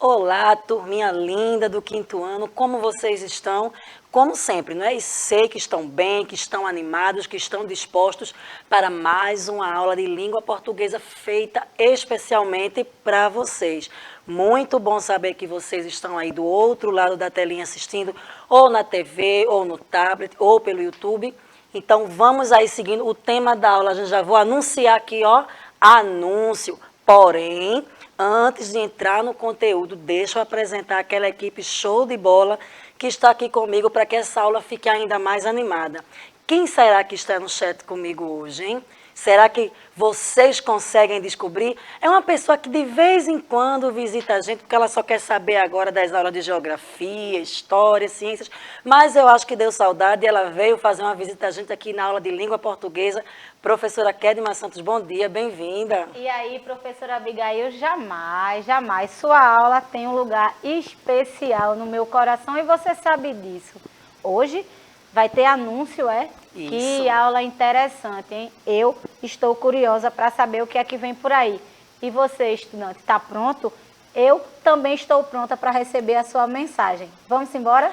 Olá, turminha linda do quinto ano, como vocês estão? Como sempre, não é? E sei que estão bem, que estão animados, que estão dispostos para mais uma aula de língua portuguesa feita especialmente para vocês. Muito bom saber que vocês estão aí do outro lado da telinha assistindo, ou na TV, ou no tablet, ou pelo YouTube. Então vamos aí seguindo o tema da aula, a gente já vou anunciar aqui, ó, anúncio. Porém, antes de entrar no conteúdo, deixa eu apresentar aquela equipe show de bola que está aqui comigo para que essa aula fique ainda mais animada. Quem será que está no chat comigo hoje, hein? Será que vocês conseguem descobrir? É uma pessoa que de vez em quando visita a gente, porque ela só quer saber agora das aulas de geografia, história, ciências, mas eu acho que deu saudade e ela veio fazer uma visita a gente aqui na aula de língua portuguesa. Professora Kedma Santos, bom dia, bem-vinda. E aí, professora Abigail, jamais. Sua aula tem um lugar especial no meu coração e você sabe disso. Hoje vai ter anúncio, Isso. Que aula interessante, hein? Eu estou curiosa para saber o que é que vem por aí. E você, estudante, está pronto? Eu também estou pronta para receber a sua mensagem. Vamos embora?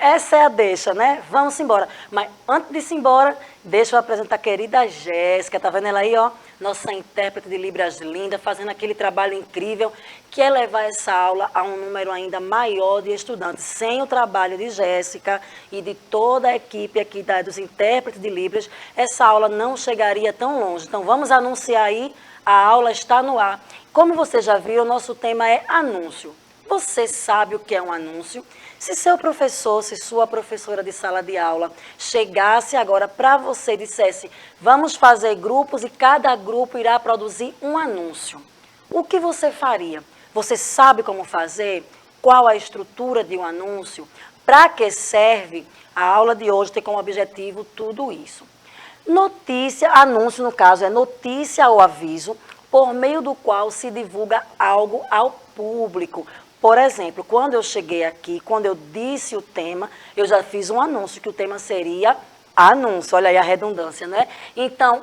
Essa é a deixa, né? Vamos embora. Mas antes de ir embora, deixa eu apresentar a querida Jéssica. Tá vendo ela aí, ó? Nossa intérprete de Libras linda, fazendo aquele trabalho incrível, que é levar essa aula a um número ainda maior de estudantes. Sem o trabalho de Jéssica e de toda a equipe aqui dos intérpretes de Libras, essa aula não chegaria tão longe. Então vamos anunciar aí, a aula está no ar. Como você já viu, o nosso tema é anúncio. Você sabe o que é um anúncio? Se seu professor, se sua professora de sala de aula chegasse agora para você e dissesse, vamos fazer grupos e cada grupo irá produzir um anúncio, o que você faria? Você sabe como fazer? Qual a estrutura de um anúncio? Para que serve? A aula de hoje tem como objetivo tudo isso. Notícia, anúncio no caso, é notícia ou aviso por meio do qual se divulga algo ao público. Por exemplo, quando eu cheguei aqui, quando eu disse o tema, eu já fiz um anúncio, que o tema seria anúncio. Olha aí a redundância, né? Então,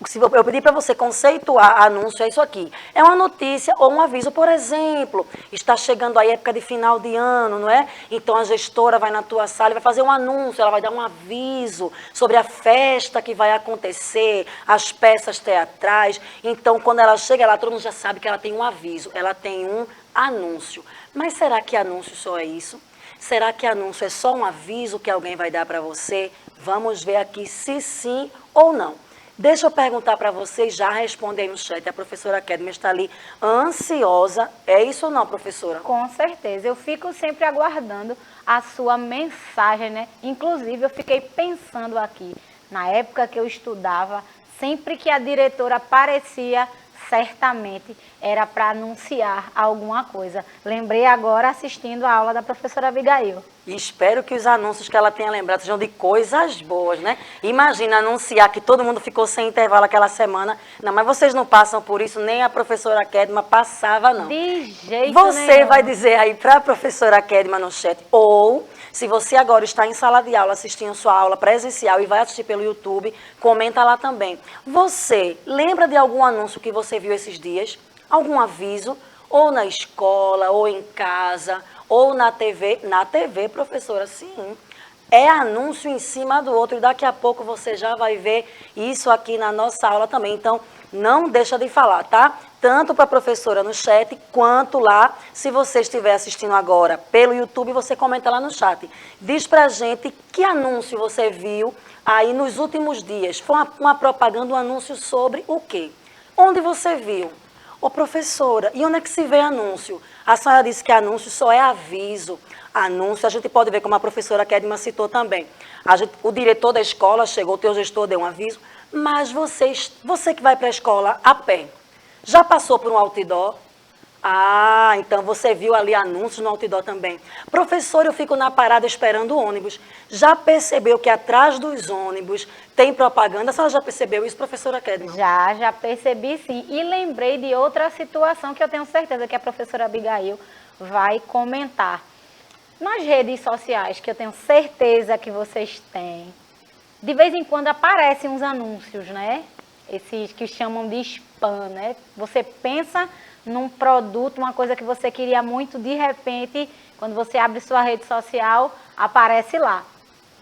se eu pedir para você conceituar anúncio, é isso aqui. É uma notícia ou um aviso, por exemplo, está chegando a época de final de ano, não é? Então a gestora vai na tua sala e vai fazer um anúncio, ela vai dar um aviso sobre a festa que vai acontecer, as peças teatrais. Então, quando ela chega lá, todo mundo já sabe que ela tem um aviso, ela tem um anúncio. Mas será que anúncio só é isso? Será que anúncio é só um aviso que alguém vai dar para você? Vamos ver aqui se sim ou não. Deixa eu perguntar para vocês, já respondem no chat, a professora Kedma está ali ansiosa. É isso ou não, professora? Com certeza, eu fico sempre aguardando a sua mensagem, né? Inclusive, eu fiquei pensando aqui, na época que eu estudava, sempre que a diretora aparecia, certamente era para anunciar alguma coisa. Lembrei agora assistindo a aula da professora Abigail. E espero que os anúncios que ela tenha lembrado sejam de coisas boas, né? Imagina anunciar que todo mundo ficou sem intervalo aquela semana. Não, mas vocês não passam por isso, nem a professora Kedma passava, não. De jeito Você nenhum. vai dizer aí para a professora Kedma no chat, ou se você agora está em sala de aula assistindo sua aula presencial e vai assistir pelo YouTube, comenta lá também. Você lembra de algum anúncio que você viu esses dias? Algum aviso? Ou na escola, ou em casa, ou na TV? Na TV, professora, sim. É anúncio em cima do outro e daqui a pouco você já vai ver isso aqui na nossa aula também. Então, não deixa de falar, tá? Tanto para a professora no chat, quanto lá, se você estiver assistindo agora pelo YouTube, você comenta lá no chat. Diz pra gente que anúncio você viu aí nos últimos dias. Foi uma propaganda, um anúncio sobre o quê? Onde você viu? Ô professora, e onde é que se vê anúncio? A senhora disse que anúncio só é aviso. Anúncio, a gente pode ver como a professora Kedma citou também. O diretor da escola chegou, o teu gestor deu um aviso, mas você que vai para a escola a pé, já passou por um outdoor? Ah, então você viu ali anúncios no outdoor também. Professor, eu fico na parada esperando o ônibus. Já percebeu que atrás dos ônibus tem propaganda? A senhora já percebeu isso, professora Kedma? Já percebi sim. E lembrei de outra situação que eu tenho certeza que a professora Abigail vai comentar. Nas redes sociais, que eu tenho certeza que vocês têm, de vez em quando aparecem uns anúncios, né? Esses que chamam de spam, né? Você pensa num produto, uma coisa que você queria muito, de repente, quando você abre sua rede social, aparece lá.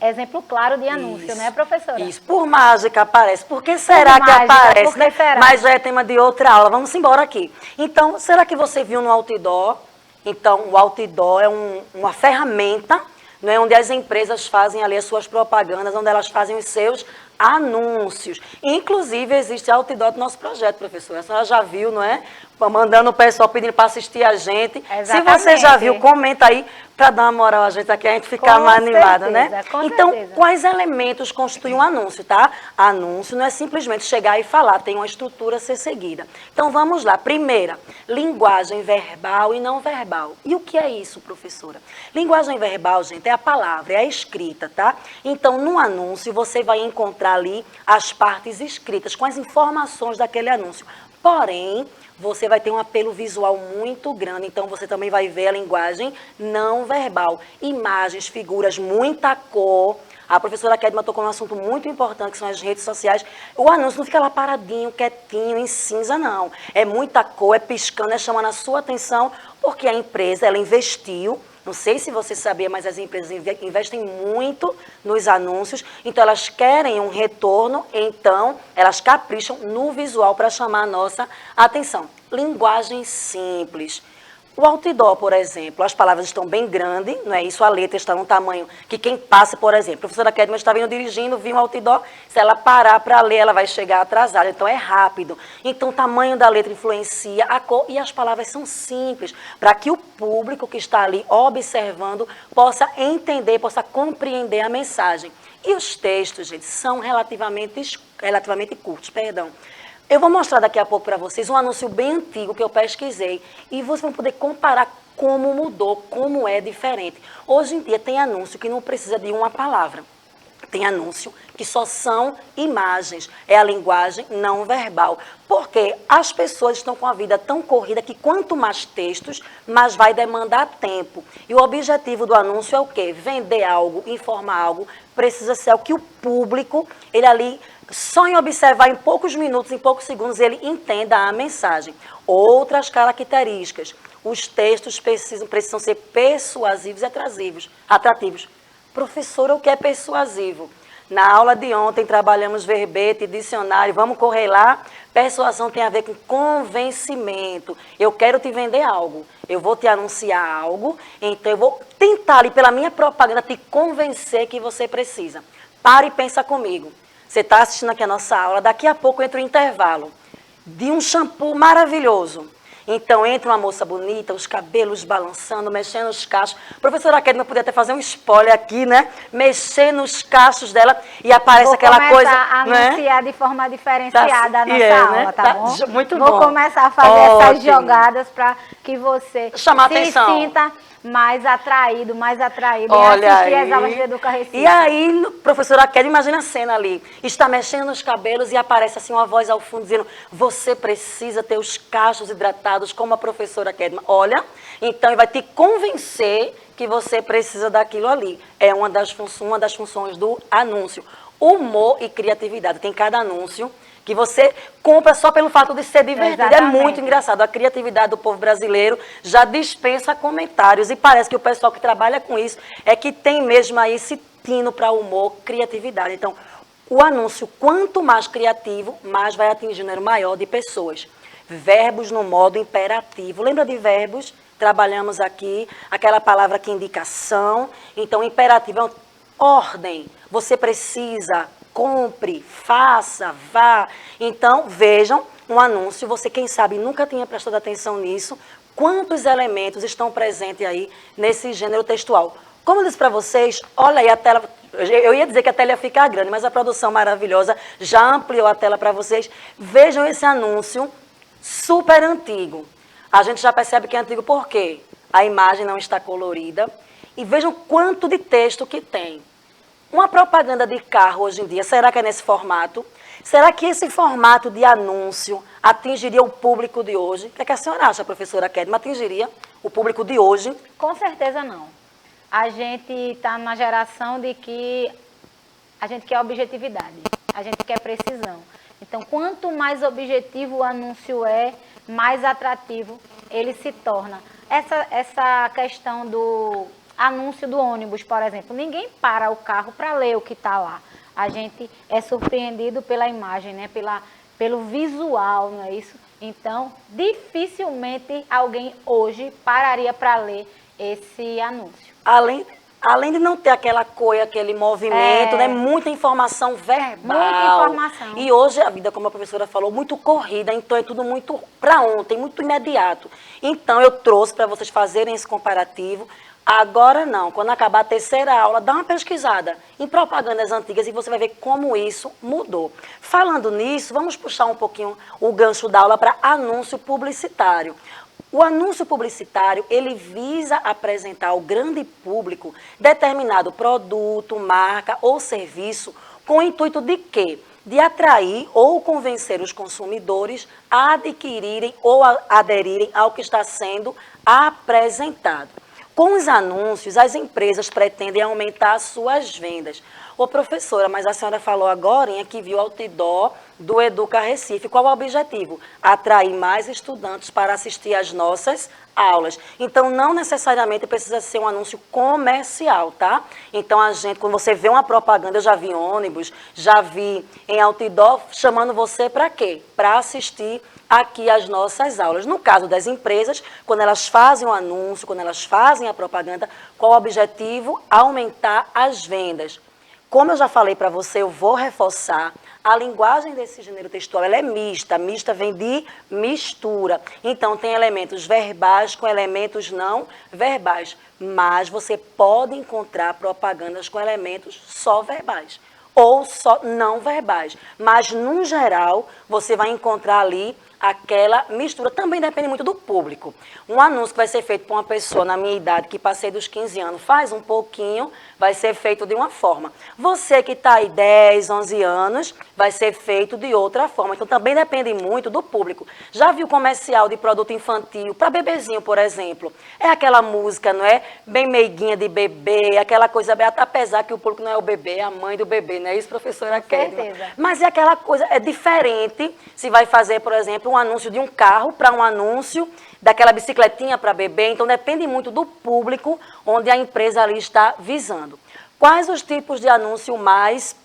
Exemplo claro de anúncio, Isso, né, professora? Isso, por mágica aparece. Por que será que mágica, aparece, por que né? será? Mas já é tema de outra aula. Vamos embora aqui. Então, será que você viu no outdoor? Então, o outdoor é uma ferramenta, né, onde as empresas fazem ali as suas propagandas, onde elas fazem os seus anúncios. Inclusive, existe outdoor do nosso projeto, professora. A senhora já viu, não é? Mandando o pessoal pedindo para assistir a gente. Exatamente. Se você já viu, comenta aí para dar uma moral a gente aqui, a gente ficar Com mais animada, né? certeza, com Então, certeza. quais elementos constituem um anúncio, tá? Anúncio não é simplesmente chegar e falar, tem uma estrutura a ser seguida. Então, vamos lá. Primeira, linguagem verbal e não verbal. E o que é isso, professora? Linguagem verbal, gente, é a palavra, é a escrita, tá? Então, no anúncio, você vai encontrar ali as partes escritas, com as informações daquele anúncio. Porém, você vai ter um apelo visual muito grande, então você também vai ver a linguagem não verbal. Imagens, figuras, muita cor. A professora Kedma tocou num assunto muito importante, que são as redes sociais. O anúncio não fica lá paradinho, quietinho, em cinza, não. É muita cor, é piscando, é chamando a sua atenção, porque a empresa, ela investiu. Não sei se você sabia, mas as empresas investem muito nos anúncios, então elas querem um retorno, então elas capricham no visual para chamar a nossa atenção. Linguagem simples. O outdoor, por exemplo, as palavras estão bem grandes, não é isso? A letra está num tamanho que quem passa, por exemplo, a professora Kedma está vindo dirigindo, viu um outdoor, se ela parar para ler, ela vai chegar atrasada, então é rápido. Então o tamanho da letra influencia, a cor e as palavras são simples, para que o público que está ali observando possa entender, possa compreender a mensagem. E os textos, gente, são relativamente curtos, perdão. Eu vou mostrar daqui a pouco para vocês um anúncio bem antigo que eu pesquisei e vocês vão poder comparar como mudou, como é diferente. Hoje em dia tem anúncio que não precisa de uma palavra. Tem anúncio que só são imagens, é a linguagem não verbal. Porque as pessoas estão com a vida tão corrida que quanto mais textos, mais vai demandar tempo. E o objetivo do anúncio é o quê? Vender algo, informar algo, precisa ser o que o público, ele ali, só em observar em poucos minutos, em poucos segundos, ele entenda a mensagem. Outras características, os textos precisam ser persuasivos e atrativos. Professora, o que é persuasivo? Na aula de ontem trabalhamos verbete, dicionário, vamos correr lá. Persuasão tem a ver com convencimento. Eu quero te vender algo, eu vou te anunciar algo, então eu vou tentar ali pela minha propaganda te convencer que você precisa. Pare e pensa comigo. Você está assistindo aqui a nossa aula, daqui a pouco entra o intervalo de um shampoo maravilhoso. Então, entra uma moça bonita, os cabelos balançando, mexendo os cachos. A professora Kedma podia até fazer um spoiler aqui, né? Mexer nos cachos dela e aparece aquela coisa... Vou começar a anunciar, né, de forma diferenciada a nossa aula, né? tá bom? Muito bom. Vou começar a fazer essas jogadas para que você Chama atenção. Sinta mais atraído Olha em assistir aí. as aulas de Educa Recife. E aí, professora Kedma, imagina a cena ali. Está mexendo nos cabelos e aparece assim uma voz ao fundo dizendo: você precisa ter os cachos hidratados como a professora Kedma. Olha, então ele vai te convencer que você precisa daquilo ali. É uma das funções do anúncio. Humor e criatividade. Tem cada anúncio que você compra só pelo fato de ser divertido. Exatamente. É muito engraçado. A criatividade do povo brasileiro já dispensa comentários. E parece que o pessoal que trabalha com isso é que tem mesmo aí esse tino para humor, criatividade. Então, o anúncio, quanto mais criativo, mais vai atingir um número maior de pessoas. Verbos no modo imperativo. Lembra de verbos? Trabalhamos aqui aquela palavra que indica ação. Então, imperativo é ordem. Você precisa... compre, faça, vá. Então, vejam um anúncio. Você, quem sabe, nunca tinha prestado atenção nisso. Quantos elementos estão presentes aí nesse gênero textual? Como eu disse para vocês, olha aí a tela. Eu ia dizer que a tela ia ficar grande, mas a produção maravilhosa já ampliou a tela para vocês. Vejam esse anúncio super antigo. A gente já percebe que é antigo porque a imagem não está colorida. E vejam quanto de texto que tem. Uma propaganda de carro hoje em dia, será que é nesse formato? Será que esse formato de anúncio atingiria o público de hoje? O que é que a senhora acha, professora Kedma? Atingiria o público de hoje? Com certeza não. A gente está numa geração de que a gente quer objetividade, a gente quer precisão. Então, quanto mais objetivo o anúncio é, mais atrativo ele se torna. Essa questão do anúncio do ônibus, por exemplo, ninguém para o carro para ler o que está lá. A gente é surpreendido pela imagem, né? Pelo visual, não é isso? Então, dificilmente alguém hoje pararia para ler esse anúncio. Além de não ter aquela coisa, aquele movimento, né? Muita informação verbal. Muita informação. E hoje a vida, como a professora falou, muito corrida, então é tudo muito para ontem, muito imediato. Então eu trouxe para vocês fazerem esse comparativo. Agora não, quando acabar a terceira aula, dá uma pesquisada em propagandas antigas e você vai ver como isso mudou. Falando nisso, vamos puxar um pouquinho o gancho da aula para anúncio publicitário. O anúncio publicitário, ele visa apresentar ao grande público determinado produto, marca ou serviço com o intuito de quê? De atrair ou convencer os consumidores a adquirirem ou a aderirem ao que está sendo apresentado. Com os anúncios, as empresas pretendem aumentar suas vendas. Ô professora, mas a senhora falou agora que viu o outdoor do Educa Recife. Qual é o objetivo? Atrair mais estudantes para assistir às nossas aulas. Então, não necessariamente precisa ser um anúncio comercial, tá? Então, quando você vê uma propaganda, eu já vi ônibus, já vi em outdoor, chamando você para quê? Para assistir aqui as nossas aulas. No caso das empresas, quando elas fazem o anúncio, quando elas fazem a propaganda, qual o objetivo? Aumentar as vendas. Como eu já falei para você, eu vou reforçar, a linguagem desse gênero textual ela é mista. Mista vem de mistura. Então, tem elementos verbais com elementos não verbais. Mas você pode encontrar propagandas com elementos só verbais ou só não verbais. Mas, no geral, você vai encontrar ali aquela mistura. Também depende muito do público. Um anúncio que vai ser feito por uma pessoa na minha idade, que passei dos 15 anos, faz um pouquinho, vai ser feito de uma forma. Você que está aí 10, 11 anos, vai ser feito de outra forma. Então, também depende muito do público. Já viu comercial de produto infantil, para bebezinho, por exemplo? É aquela música, não é? Bem meiguinha de bebê, aquela coisa, apesar que o público não é o bebê, é a mãe do bebê, não é isso, professora Kedma? Certeza. Mas é aquela coisa, é diferente se vai fazer, por exemplo, um anúncio de um carro para um anúncio daquela bicicletinha para bebê. Então, depende muito do público onde a empresa ali está visando. Quais os tipos de anúncio mais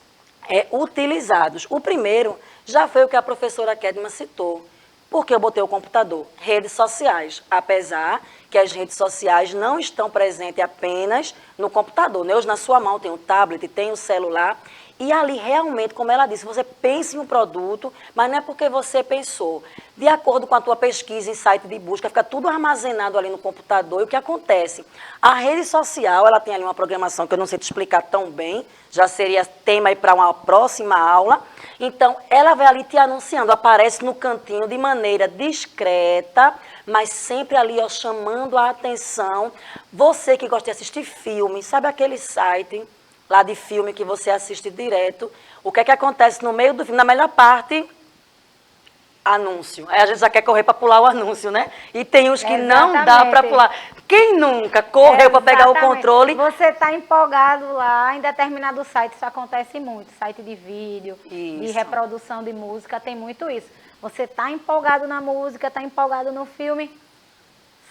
utilizados? O primeiro já foi o que a professora Kedma citou. Porque eu botei o computador? Redes sociais. Apesar que as redes sociais não estão presentes apenas no computador, né? Hoje na sua mão tem o tablet, tem o celular. E ali realmente, como ela disse, você pensa em um produto, mas não é porque você pensou. De acordo com a tua pesquisa em site de busca, fica tudo armazenado ali no computador. E o que acontece? A rede social, ela tem ali uma programação que eu não sei te explicar tão bem, já seria tema aí para uma próxima aula. Então, ela vai ali te anunciando, aparece no cantinho de maneira discreta, mas sempre ali, ó, chamando a atenção. Você que gosta de assistir filme, sabe aquele site lá de filme que você assiste direto? O que é que acontece no meio do filme? Na melhor parte, anúncio. Aí a gente já quer correr para pular o anúncio, né? E tem uns que não dá para pular. Quem nunca correu para pegar o controle? Você está empolgado lá, em determinado site, isso acontece muito. Site de vídeo, de reprodução de música, tem muito isso. Você está empolgado na música, está empolgado no filme,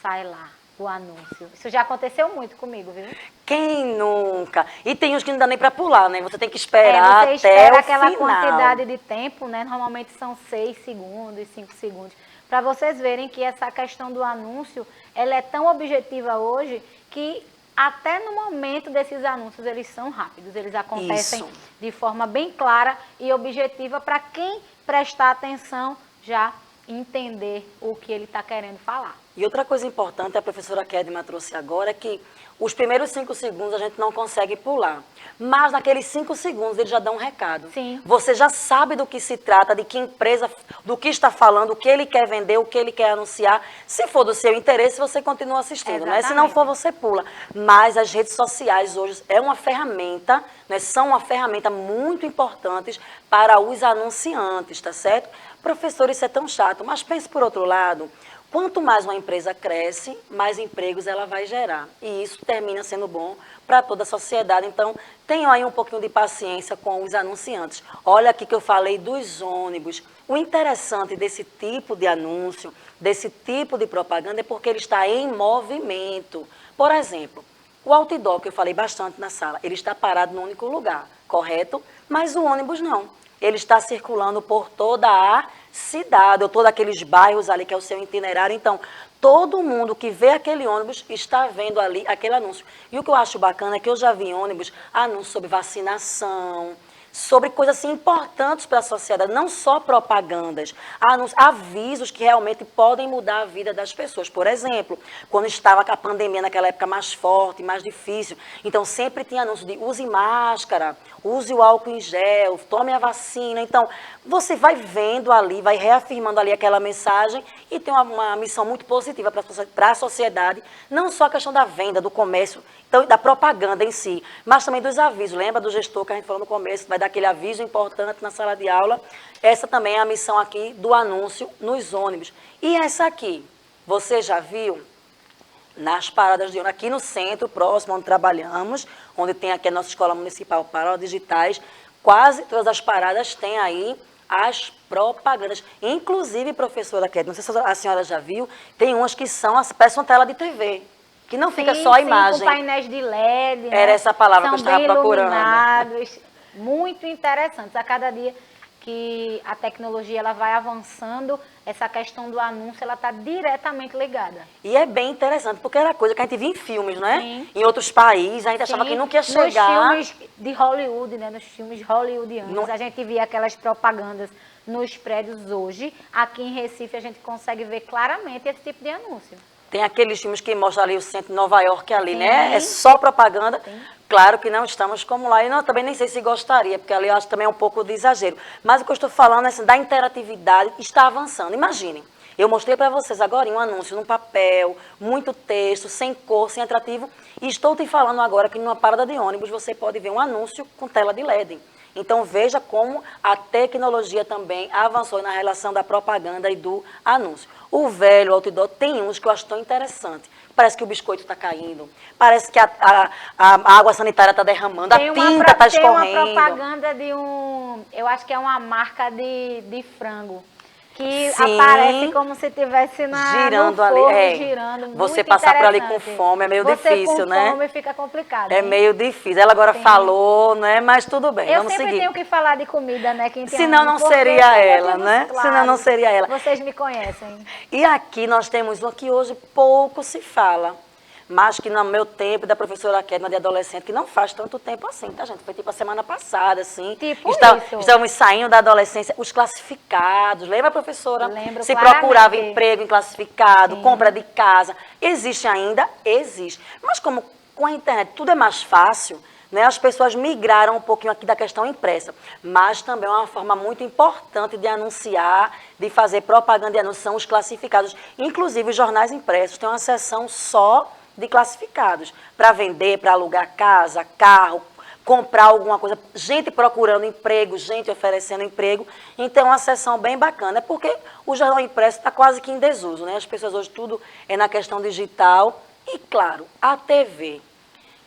sai lá o anúncio. Isso já aconteceu muito comigo, viu? Quem nunca? E tem uns que não dá nem para pular, né? Você tem que esperar você até espera o aquela final. quantidade de tempo, né? Normalmente são 6 segundos, 5 segundos. Para vocês verem que essa questão do anúncio, ela é tão objetiva hoje que até no momento desses anúncios eles são rápidos. Eles acontecem de forma bem clara e objetiva para quem prestar atenção já entender o que ele está querendo falar. E outra coisa importante, a professora Kedma trouxe agora, é que os primeiros 5 segundos a gente não consegue pular. Mas naqueles 5 segundos ele já dá um recado. Sim. Você já sabe do que se trata, de que empresa, do que está falando, o que ele quer vender, o que ele quer anunciar. Se for do seu interesse, você continua assistindo, né? Se não for, você pula. Mas as redes sociais hoje é uma ferramenta, né? São uma ferramenta muito importante para os anunciantes, tá certo? Professor, isso é tão chato, mas pense por outro lado. Quanto mais uma empresa cresce, mais empregos ela vai gerar. E isso termina sendo bom para toda a sociedade. Então, tenham aí um pouquinho de paciência com os anunciantes. Olha aqui que eu falei dos ônibus. O interessante desse tipo de anúncio, desse tipo de propaganda, é porque ele está em movimento. Por exemplo, o outdoor, que eu falei bastante na sala, ele está parado num único lugar, correto? Mas o ônibus não. Ele está circulando por toda a cidade, ou todos aqueles bairros ali, que é o seu itinerário. Então, todo mundo que vê aquele ônibus está vendo ali aquele anúncio. E o que eu acho bacana é que eu já vi em ônibus anúncios sobre vacinação, sobre coisas assim, importantes para a sociedade, não só propagandas, avisos que realmente podem mudar a vida das pessoas. Por exemplo, quando estava a pandemia naquela época mais forte, mais difícil, então sempre tinha anúncio de use máscara, use o álcool em gel, tome a vacina. Então, você vai vendo ali, vai reafirmando ali aquela mensagem e tem uma missão muito positiva para a sociedade, não só a questão da venda, do comércio, então, da propaganda em si, mas também dos avisos. Lembra do gestor que a gente falou no começo, vai dar aquele aviso importante na sala de aula? Essa também é a missão aqui do anúncio nos ônibus. E essa aqui, você já viu? Nas paradas de ônibus, aqui no centro, próximo onde trabalhamos, onde tem aqui a nossa Escola Municipal Paradas Digitais, quase todas as paradas têm aí as propagandas. Inclusive, professora Kelly, não sei se a senhora já viu, tem umas que parecem uma tela de TV. Que não fica só a imagem. Com painéis de LED, Era essa palavra que eu estava procurando. Iluminados, muito interessantes. A cada dia que a tecnologia ela vai avançando, essa questão do anúncio ela está diretamente ligada. E é bem interessante, porque era coisa que a gente via em filmes, não é? Sim. Em outros países, a gente achava que nunca ia chegar. Nos filmes de Hollywood, né? Nos filmes hollywoodianos, a gente via aquelas propagandas nos prédios hoje. Aqui em Recife a gente consegue ver claramente esse tipo de anúncio. Tem aqueles filmes que mostram ali o centro de Nova York ali, né? É só propaganda. Sim. Claro que não estamos como lá. E eu também nem sei se gostaria, porque ali eu acho também um pouco de exagero. Mas o que eu estou falando é assim, da interatividade, está avançando. Imaginem, eu mostrei para vocês agora um anúncio num papel, muito texto, sem cor, sem atrativo. E estou te falando agora que numa parada de ônibus você pode ver um anúncio com tela de LED. Então, veja como a tecnologia também avançou na relação da propaganda e do anúncio. O velho outdoor tem uns que eu acho tão interessante. Parece que o biscoito está caindo, parece que a água sanitária está derramando, a tinta está escorrendo. Tem uma propaganda de eu acho que é uma marca de frango. Que sim, aparece como se estivesse girando ali, girando. Você passar por ali com fome é meio difícil, né? Com fome fica complicado. É meio difícil. Ela agora falou, né? Mas tudo bem, vamos seguir. Eu sempre tenho que falar de comida, né? Senão não seria ela, né? Claro. Senão não seria ela. Vocês me conhecem. E aqui nós temos uma que hoje pouco se fala. Mas que no meu tempo, da professora Kedma de adolescente, que não faz tanto tempo assim, tá, gente? Foi tipo a semana passada, assim. Tipo Estávamos saindo da adolescência, os classificados. Lembra, professora? Lembro, se procurava emprego em classificado, sim, compra de casa. Existe ainda? Existe. Mas como com a internet tudo é mais fácil, né? As pessoas migraram um pouquinho aqui da questão impressa. Mas também é uma forma muito importante de anunciar, de fazer propaganda de anúncio, são os classificados. Inclusive, os jornais impressos têm uma seção só de classificados, para vender, para alugar casa, carro, comprar alguma coisa, gente procurando emprego, gente oferecendo emprego. Então, é uma seção bem bacana, porque o jornal impresso está quase que em desuso, né? As pessoas hoje tudo é na questão digital. E, claro, a TV.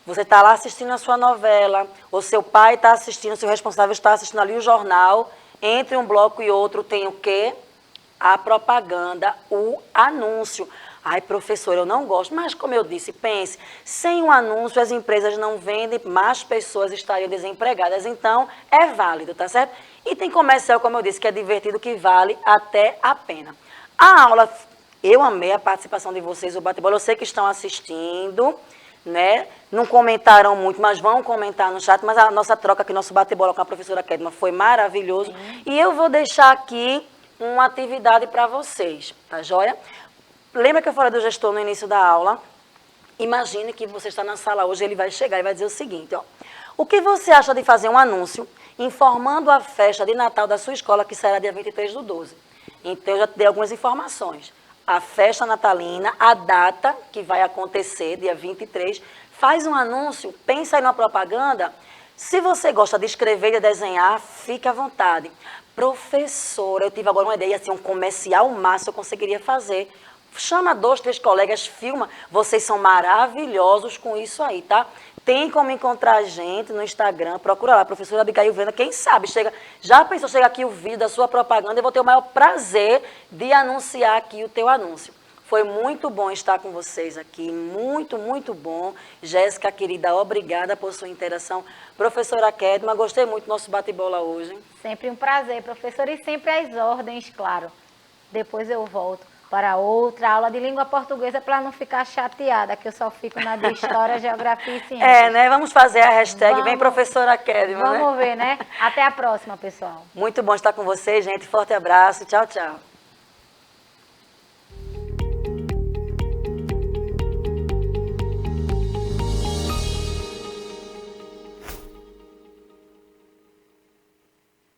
Você está lá assistindo a sua novela, ou seu pai está assistindo, seu responsável está assistindo ali o jornal, entre um bloco e outro tem o quê? A propaganda, o anúncio. Ai, professor, eu não gosto. Mas, como eu disse, pense, sem um anúncio as empresas não vendem, mais pessoas estariam desempregadas. Então, é válido, tá certo? E tem comercial, como eu disse, que é divertido, que vale até a pena. A aula, eu amei a participação de vocês, o bate-bola. Eu sei que estão assistindo, né? Não comentaram muito, mas vão comentar no chat. Mas a nossa troca aqui, nosso bate-bola com a professora Kedma foi maravilhoso. Sim. E eu vou deixar aqui uma atividade para vocês, tá joia? Lembra que eu falei do gestor no início da aula? Imagine que você está na sala hoje, ele vai chegar e vai dizer o seguinte, ó. O que você acha de fazer um anúncio informando a festa de Natal da sua escola, que será dia 23/12? Então, eu já te dei algumas informações. A festa natalina, a data que vai acontecer, dia 23, faz um anúncio, pensa aí numa propaganda. Se você gosta de escrever e de desenhar, fique à vontade. Professora, eu tive agora uma ideia, assim, um comercial massa eu conseguiria fazer. Chama 2, 3 colegas, filma. Vocês são maravilhosos com isso aí, tá? Tem como encontrar a gente no Instagram, procura lá, professora Abigail Viana, quem sabe, já pensou, chega aqui o vídeo da sua propaganda, eu vou ter o maior prazer de anunciar aqui o teu anúncio. Foi muito bom estar com vocês aqui, muito, muito bom. Jéssica, querida, obrigada por sua interação. Professora Kedma, gostei muito do nosso bate-bola hoje. Sempre um prazer, professora, e sempre às ordens, claro. Depois eu volto para outra aula de língua portuguesa para não ficar chateada, que eu só fico na de História, Geografia e Ciência. É, né? Vamos fazer a hashtag Vem Professora Kedma, né? Vamos ver, né? Até a próxima, pessoal. Muito bom estar com vocês, gente. Forte abraço. Tchau, tchau.